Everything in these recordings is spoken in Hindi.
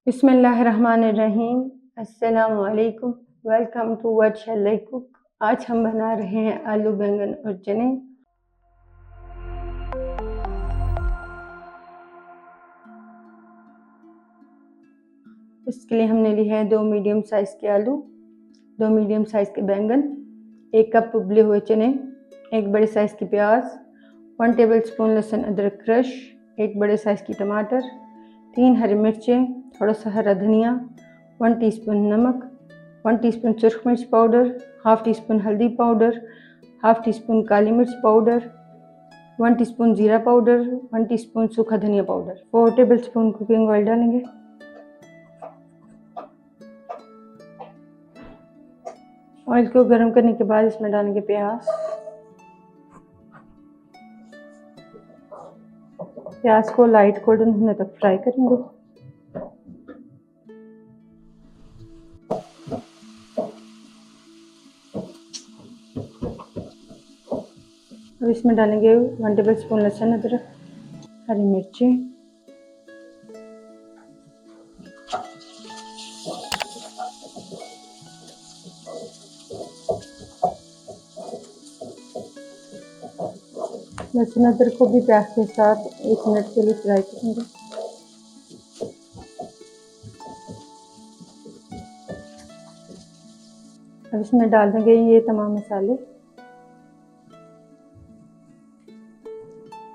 बिस्मिल्लाहिर्रहमानिर्रहीम। अस्सलामु अलैकुम। Welcome to what shall I cook. आज हम बना रहे हैं आलू बैंगन और चने। इसके लिए हमने लिए है 2 मीडियम साइज़ के आलू, 2 मीडियम साइज़ के बैंगन, 1 कप उबले हुए चने, 1 बड़े साइज़ की प्याज, 1 टेबलस्पून लहसुन अदरक क्रश, 1 बड़े साइज़ की टमाटर, 3 हरी मिर्चें, थोड़ा सा हरा धनिया, 1 टीस्पून नमक, 1 टीस्पून सुरख मिर्च पाउडर, हाफ़ टी स्पून हल्दी पाउडर, हाफ़ टी स्पून काली मिर्च पाउडर, 1 टीस्पून जीरा पाउडर, 1 टीस्पून सूखा धनिया पाउडर, 4 टेबलस्पून कुकिंग ऑयल डालेंगे। ऑयल को गर्म करने के बाद इसमें डालेंगे प्याज। प्याज को लाइट गोल्डन होने तक फ्राई करेंगे। अब इसमें डालेंगे 1 टेबलस्पून लहसुन अदरक, हरी मिर्चें, लहसुन अदरक को भी प्याज के साथ 1 मिनट के लिए फ्राई करेंगे। अब इसमें डाल देंगे ये तमाम मसाले,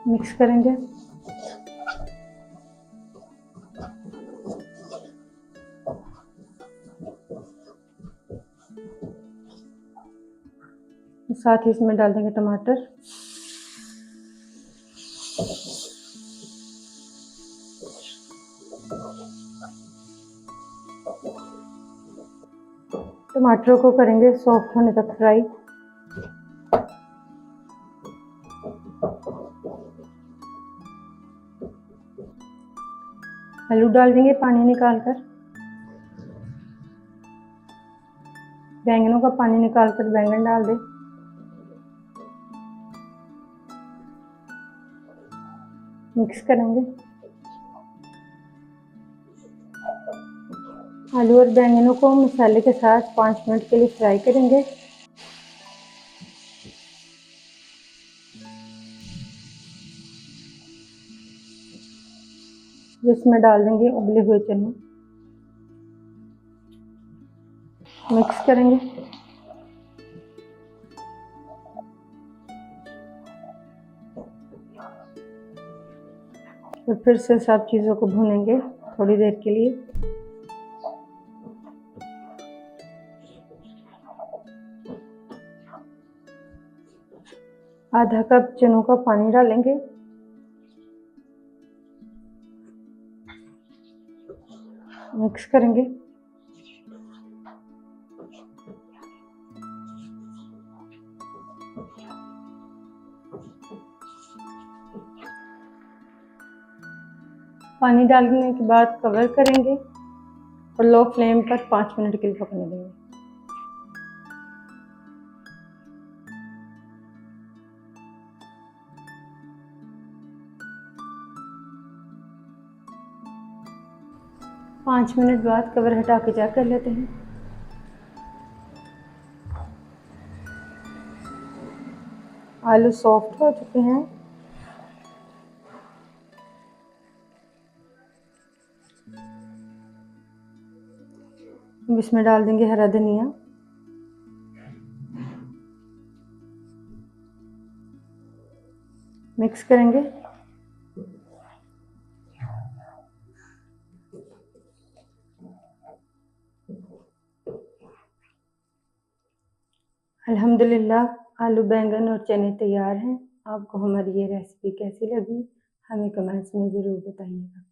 मिक्स करेंगे। साथ ही इसमें डाल देंगे टमाटर, टमाटरों को करेंगे सॉफ्ट होने तक फ्राई। आलू डाल देंगे पानी निकालकर। बैंगनों का पानी निकालकर बैंगन डाल दें। मिक्स करेंगे। आलू और बैंगनों को मसाले के साथ 5 मिनट के लिए फ्राई करेंगे। इसमें डाल देंगे उबले हुए चने, मिक्स करेंगे। और फिर से सब चीज़ों को भूनेंगे थोड़ी देर के लिए। आधा कप चनों का पानी डालेंगे। मिक्स करेंगे। पानी डालने के बाद कवर करेंगे और लो फ्लेम पर 5 मिनट के लिए पकने देंगे। पाँच मिनट बाद कवर हटा के चेक कर लेते हैं। आलू सॉफ्ट हो चुके हैं। इसमें डाल देंगे हरा धनिया, मिक्स करेंगे। अल्हम्दुलिल्लाह आलू बैंगन और चने तैयार हैं। आपको हमारी ये रेसिपी कैसी लगी हमें कमेंट्स में ज़रूर बताइएगा।